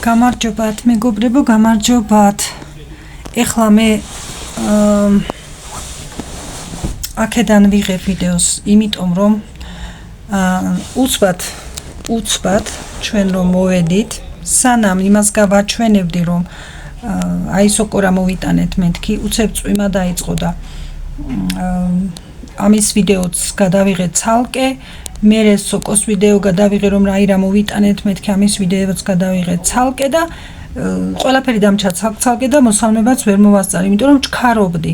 გამარჯობათ მეგობრებო, გამარჯობათ. ეხლა მე აქედან ვიღებ ვიდეოს, იმიტომ რომ უცბად ჩვენ რომ მოვედით, სანამ იმას გავაჩვენებდი რომ აი სოკო რა მოვიტანეთ მეთქი, უცებ წვიმა დაიწყო და ამის ვიდეოც გადავიღე ცალკე, მერე სოკოს ვიდეო გადავიღე რომ რა მოვიტანეთ მეთქი, ამის ვიდეოც გადავიღე ცალკე და ყველაფერი დამჩა ცალკე და მოსალმებაც ვერ მოვასწარი, იმიტომ რომ ჩქარობდი.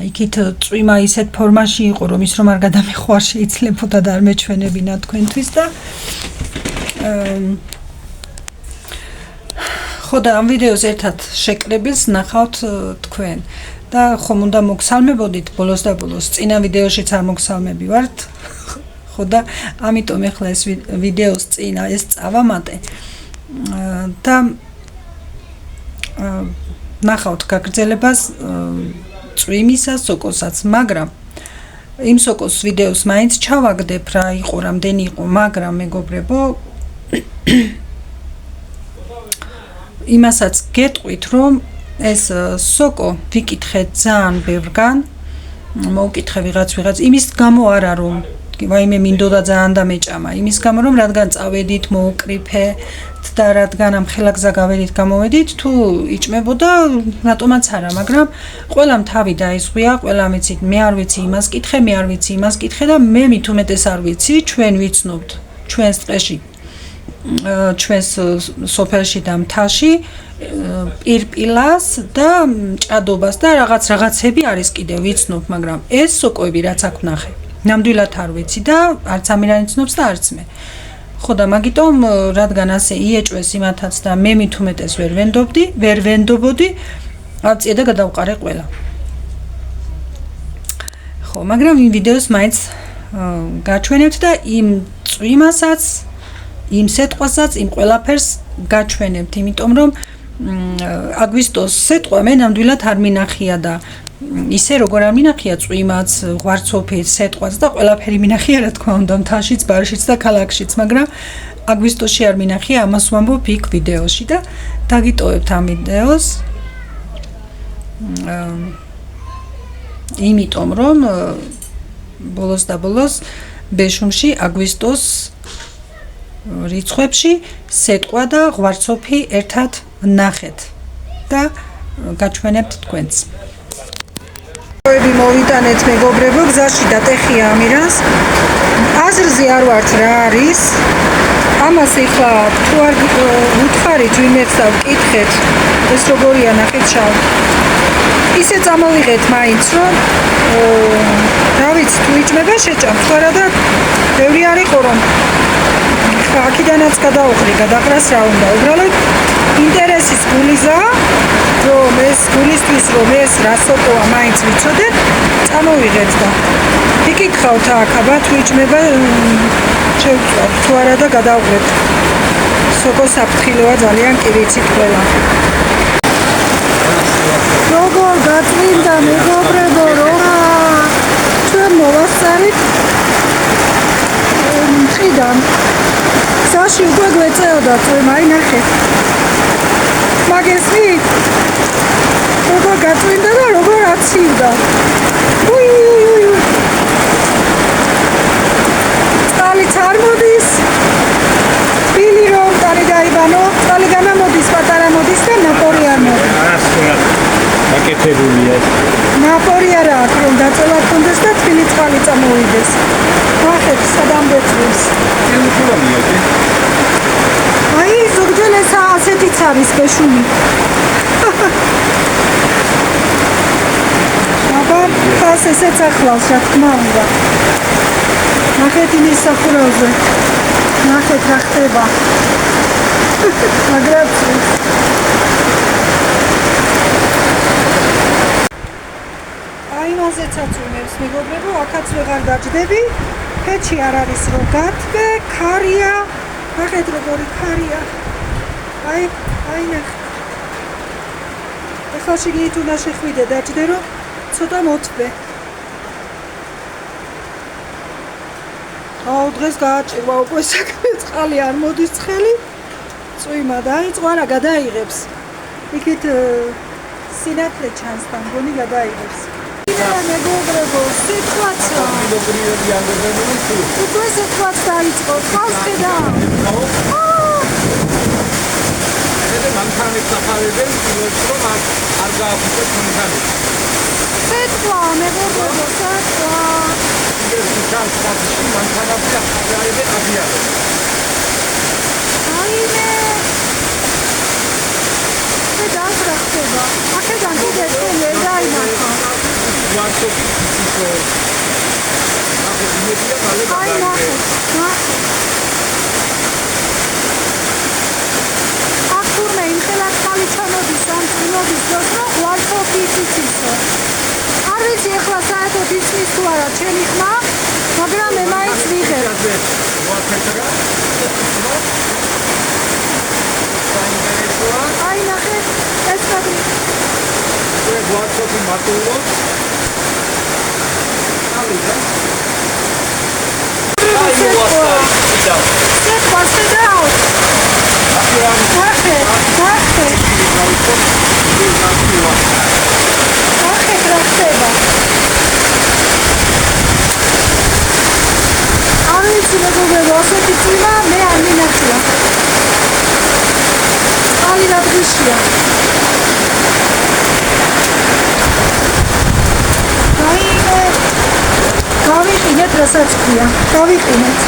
იქით წვიმა ისეთ ფორმაში იყო, რომ ის რომ არ გადამიხვა შეიძლებოდა და არ მეჩვენებინა თქვენთვის და ხო და ამ ვიდეოს ერთად შეკრებილს ნახავთ თქვენ და ხომ უნდა მოგსალმებოდით ბოლოს და ბოლოს, წინა ვიდეოშიც არ მოგსალმებივართ, ხო და ამიტომ ეხლა ეს ვიდეოს წინა ეს წავამატე და ნახავთ გაგრძელებას წვიმისა სოკოსაც, მაგრამ იმ სოკოს ვიდეოს მაინც ჩავაგდებ რა იყო, რამდენი იყო, მაგრამ მეგობრებო იმასაც გეტყვით რომ ეს სოკო ვიკითხეთ ძალიან ბევრგან, მოვკითხე ვიღაც იმის გამო არა რომ ვაიმე მინდოდა ძალიან და მეჭამა, იმის გამო რომ რადგან წავედით მოვკრიფეთ და რადგან ამ ხელაგზა გავედით გამოვედით, თუ იჭმებოდა რატომაც არა, მაგრამ ყველამ თავი დაიზღვია, ყველამ იცით, მე არ ვიცი იმას კითხე, მე არ ვიცი იმას კითხე და მე მით უმეტეს არ ვიცი, ჩვენ ვიცნობთ ჩვენს ტყეში, ჩვენს სოფელში და მთაში პირპილას და ჭადობას და რაღაცები არის კიდევ ვიცნობ, მაგრამ ეს სოკოები რაც აქ ვნახე ნამდვილად არ ვიცი და არც ამირანი ცნობს და არც მე. ხო და მაგიტომ რადგან ასე იეჭვეს იმათაც და მე მით უმეტეს ვერ ვენდობოდი, აწია და გადავყარე ყველა. ხო, მაგრამ იმ ვიდეოს მაინც გაჩვენებთ და იმ წვიმასაც, იმ სეტყვასაც, იმ ყველაფერს გაჩვენებთ, იმიტომ რომ აგვისტოს სეტყვა მე ნამდვილად არ მინახია და ისე როგორ არ მინახია წვიმაც, ღვარცოფით, სეტყვაც და ყველაფერი მინახია რა თქმა უნდა მთაშიც, ბარშიც და ქალაქშიც, მაგრამ აგვისტოში არ მინახია, ამას ვამბობ იქ ვიდეოში და დაგიტოვებთ ამ ვიდეოს. იმიტომ რომ ბოლოს და ბოლოს ბეშუმში აგვისტოს რიცხვებში სეტყვა და ღვარცოფი ერთად ნახეთ და გაჩვენებთ თქვენს. მოვიტანეთ მეგობრებო, გზაში დატეხია ამირანს, აზრზე არ ვართ რა არის, ამას ეხლა თუ არ ვუთხარით ვინმეც და ვკითხეთ ეს როგორია ნახეთ შავ, ისე წამოვიღეთ მაინც რომ რა ვიცი თუ იჭმება შეჭამ, თუ არა და ბევრი არ იყო რომ აქიდანაც გადაუხრი, გადაყრას რა უნდა, უბრალოდ ინტერესის გულიზა რომ ეს გულისთვის რომ ეს რა სოკოა მაინც ვიცოდეთ, წამოვიღეთ და ვიკითხავთ აქ, აბა თუ იჭმება შევწვავთ, თუ არა და გადავღრეთ. სოკო საფრთხილოა ძალიან, კი ვიცით ყველა. როგორ გაწმინდა მეგობრებო, რა ჩვენ მოვასწარით მხრიდან გზაში უკვე გვეწეოდა წვიმა, აი ნახეთ მაგესმით როგორ გაწმინდა და როგორ აცივდა. წყალიც არ მოდის, თბილი რომ წყალი გაიბანო, წყალი განამოდის, პატარა მოდის და ნაპორი არ მოდის. გაკეთებულია. ნაპორი არა აქვს რომ დაწოლა კონდეს და თბილი წყალი წამოვიდეს. ნახეთ სადამდე წვიმს. აი ზოგჯერ ეს ასეთიც არის ბეშუმი. აბა ხას ესეც ახლავს რა თქმა უნდა. ნახეთ იმის სახურავზე, ნახეთ რა ხდება. მაგრაცი. აი მასეცაც უმებს მეგობრებო, აქაც ვეღარ დაჯდები, ფეჩი არ არის რომ გათბე, ქარია, ნახეთ როგორი ქარია. აი ნახეთ. ეხლა შიგნით უნდა შეხვიდე დაჯდე რომ ცოტა მოთბე. აუ დღეს გააჭირვა უკვე საქმე, წყალი არ მოდის ცხელი, წვიმა დაიწყო არა გადაიღებს. იქით სინათლე ჩანს და მგონი გადაიღებს. მეგობრებო, სიტყვაცა. უკვე სიტყვაც დაიწყო. ხავს ხედა. მანქანი საფარებენ, რომ არ გააფუჭოთ მანქანი. სიტყვა, მეგობრებო, სიტყვა. ეს ჩანს კაცში მანქანები აღიარებენ აღიარებენ. აიმე. ეს დაასრახება. აქედან კიდე ვერ დაიმარხა. ვარსკოპი ისო. ახლა იმედია მალე გადაიღე. თურმე იმხელად ხალი ჩამოდის ამ წინობის დროს რომ ვარსკოპი ისო. არ ვიცი ახლა საერთოდ იცის თუ არა ჩემი ხმა, მაგრამ მე მაინც ვიღებ. აი ნახე, ეს კადრი. ეს ვარსკოპი მარტოულო. ალიდა. გავიყინეთ, რასაც ქვია. გავიყინეთ.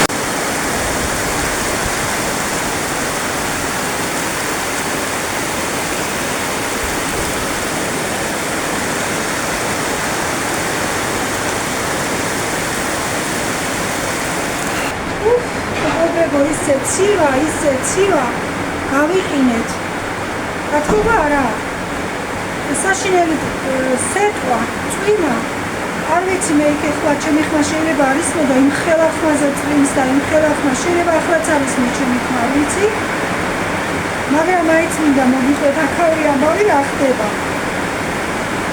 ისე ცივა გავიყინეთ. გათხოვა არა. საშინელი სეტყვა, წვიმა. არ ვიცი მე იქ ახლა ჩემი ხმა შეიძლება არის მოდა იმ ხელა ხმაზე წვიმს და იმ ხელა ხმა შეიძლება ახლაც არის მე ჩემი ხმა, ვიცი? მაგრამ მაინც მინდა მოგიყვეთ აქაური ამბავი რა ხდება.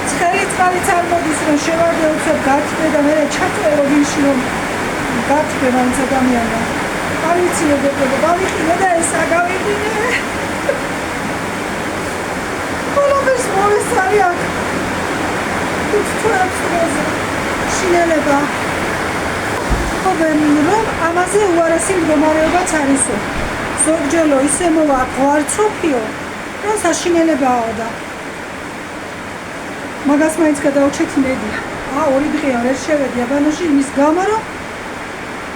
ცხელი წყალიც არ მოდის რომ შევარდე უცებ გათბე და მე ჩაწერო ვინში რომ გათბე მაინც ადამიანმა. არ ვიცი მეგობრებო, გავიყინე და ესა გავიყინე. ყველაფერს მოვესწარი აქ. შინელება. ხოვენ რომ ამაზე უარესი მდგომარეობაც არისო. ზოგჯერ ისე მოვა ღვარცოფიო, რომ საშინელებაა და მაგას მაინც გადავჩეთ იმედია. ორი დღეა ვერ შევედი აბანოში იმის გამო რომ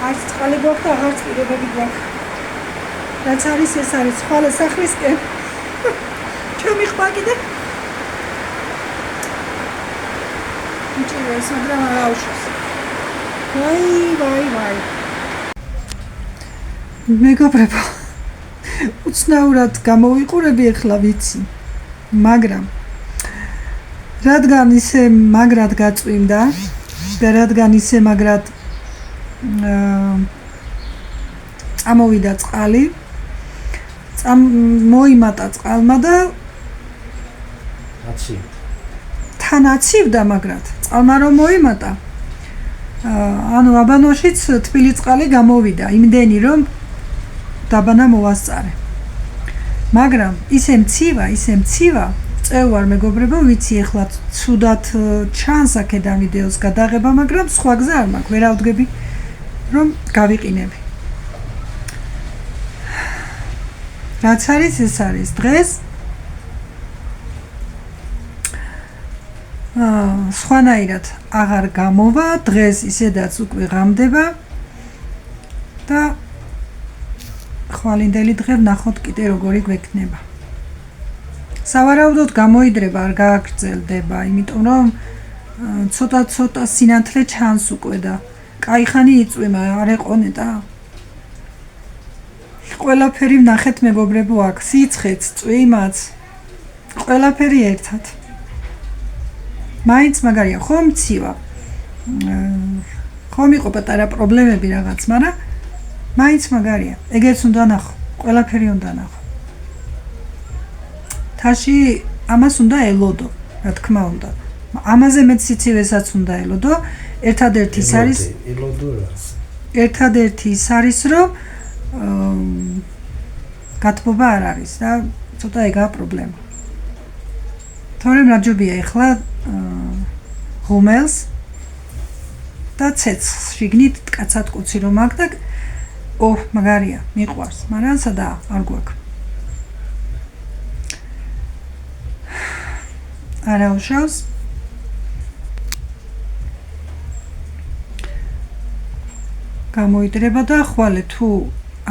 არც წყალი გვაქვს და აღარც პირობები გვაქვს. რაც არის ეს არის ხვალე სახლისკენ. ჩემი ხმა კიდე მიჭირეს, მაგრამ არ აუშვეს. ვაი. მეგობრებო, უცნაურად გამოვიყურები ახლა ვიცი. მაგრამ რადგან ისე მაგრად გაწვიმდა და რადგან ისე მაგრად წამოვიდა წყალი, მოიმატა წყალმა და თან აცივდა მაგრად. წყალმა რომ მოიმატა, ანუ აბანოშიც თბილი წყალი გამოვიდა, იმდენი რომ დაბანა მოვასწარე. მაგრამ ისე მცივა, წევარ მეგობრებო, ვიცი ახლა ცუდად ჩანს აქედან ვიდეოს გადაღება, მაგრამ სხვა გზა არ მაქვს, ვერავდგები რომ გავიყინები. რაც არის ეს არის დღეს სხვანაირად აღარ გამოვა, დღეს ისედაც უკვე ღამდება და ხვალინდელი დღე ვნახოთ კიდე როგორი გვექნება. სავარაუდოდ გამოიდრება არ გააგრძელდება, იმიტომ რომ ცოტა სინათლე ჩანს უკვე და კაიხანი იწვიმა, არ ეყონე და ყველაფერი ვნახეთ მეგობრებო აქ, სიცხეც, წვიმაც, ყველაფერი ერთად. მაინც მაგარია, ხომ მცივა. ხომ იყო პატარა პრობლემები რაღაც, მაგრამ მაინც მაგარია. ეგეც უნდა ნახო, ყველაფერი უნდა ნახო. თაში ამას უნდა ელოდო, რა თქმა უნდა. ამაზე მეც სიცივესაც უნდა ელოდო. ერთადერთი ის არის ერთადერთი ის არის რომ გათბობა არ არის და ცოტა ეგაა პრობლემა. თორემ რაჯობია ეხლა ღუმელს და ცეცხლს შიგნით კაცად კუცი რომ აქვს და მაგარია, მიყვარს, მაგრამ სადა არ გვაქვს. არა უშავს გამოიდრება და ხვალე თუ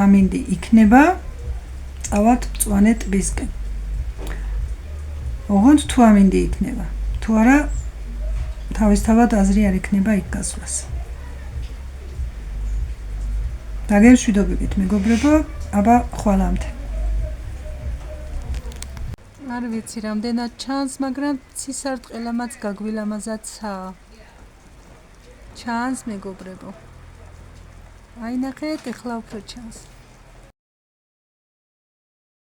ამინდი იქნება წავართ მწვანე ტბისკენ. ოღონდ თუ ამინდი იქნება, თუ არა თავისთავად აზრი არ იქნება იქ გასვლას. დაგემშვიდობებით მეგობრებო, აბა ხვალამდე. არ ვიცი რამდენად ჩანს, მაგრამ ცისარტყელამაც გაგვილამაზაცა. ჩანს მეგობრებო. აი ნახეთ, ეხლა უფრო ჩანს.